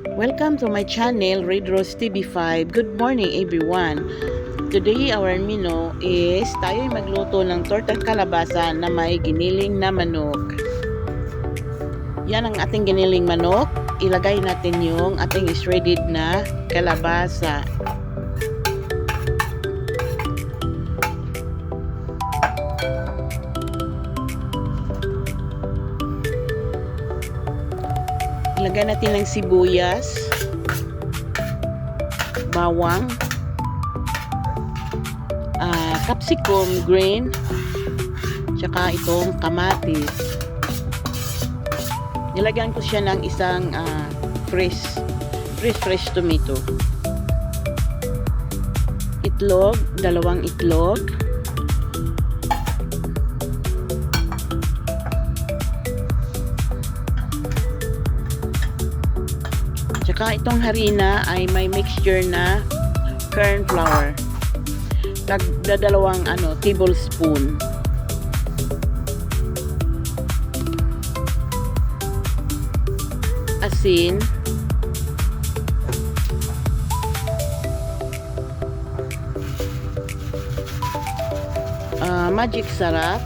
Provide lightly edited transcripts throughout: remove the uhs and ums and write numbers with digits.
Welcome to my channel, Red Rose TV5. Good morning everyone. Today our menu is tayo'y magluto ng tortang kalabasa na may giniling na manok. Yan ang ating giniling manok. Ilagay natin yung ating shredded na kalabasa. Ilagay natin ng sibuyas, bawang, capsicum green, tsaka itong kamatis. Nilagyan ko siya ng isang fresh tomato. Itlog, 2 itlog. Tsaka itong harina ay may mixture na corn flour. Tagdadalawang tablespoon. Asin. Magic sarap.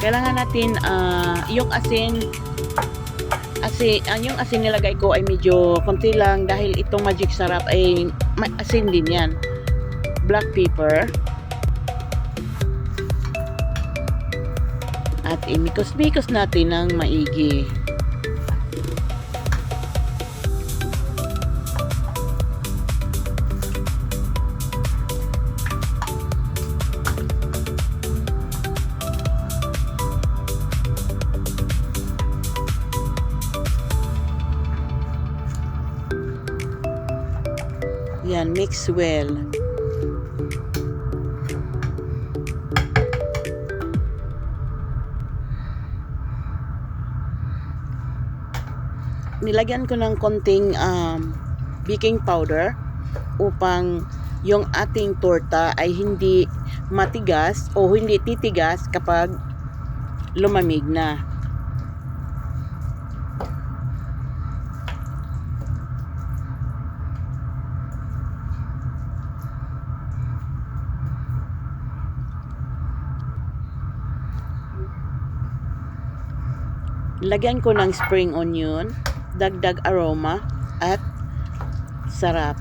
Kailangan natin yung yung asin nilagay ko ay medyo konti lang dahil itong magic sarap ay asin din yan. Black pepper. At imikos-mikos natin ng maigi. Yan, mix well. Nilagyan ko ng konting baking powder upang yung ating torta ay hindi matigas o hindi titigas kapag lumamig na. Lagyan ko ng spring onion, dagdag aroma at sarap.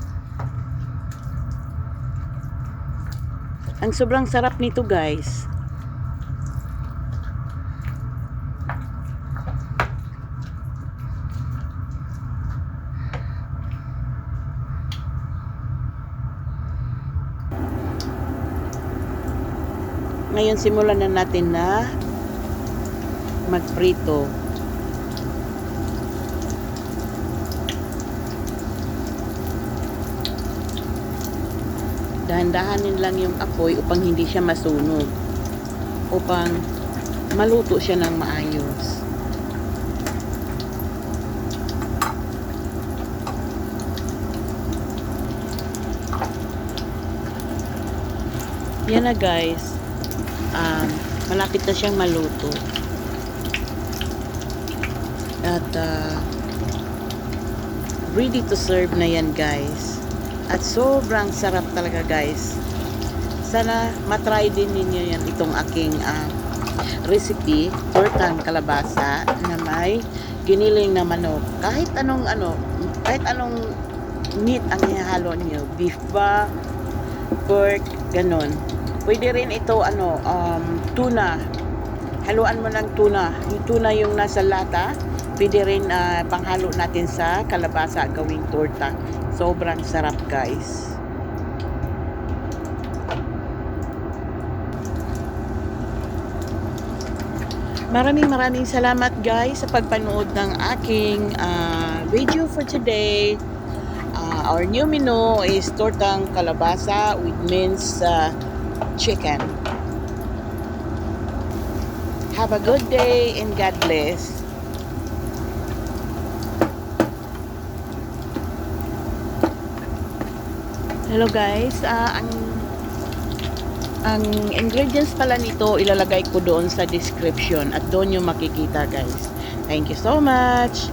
Ang sobrang sarap nito, guys. Ngayon simulan na natin na magprito. Dahan-dahanin lang yung apoy upang hindi siya masunog, upang maluto siya ng maayos. Yan na, guys. Malapit na siyang maluto. At ready to serve na yan, guys. At sobrang sarap talaga, guys. Sana matry din ninyo yan, itong aking recipe, tortang kalabasa na may giniling na manok. Kahit anong meat ang ihalo niyo, beef ba, pork, ganon. Pwede rin ito tuna. Haluan mo ng tuna. Yung tuna yung nasa lata, pwede rin panghalo natin sa kalabasa gawing torta. Sobrang sarap, guys. Maraming salamat, guys, sa pagpanood ng aking video for today. Our new menu is tortang kalabasa with minced chicken. Have a good day and God bless. Hello, guys. Ang ingredients pala nito, ilalagay ko doon sa description at doon yung makikita guys. Thank you so much!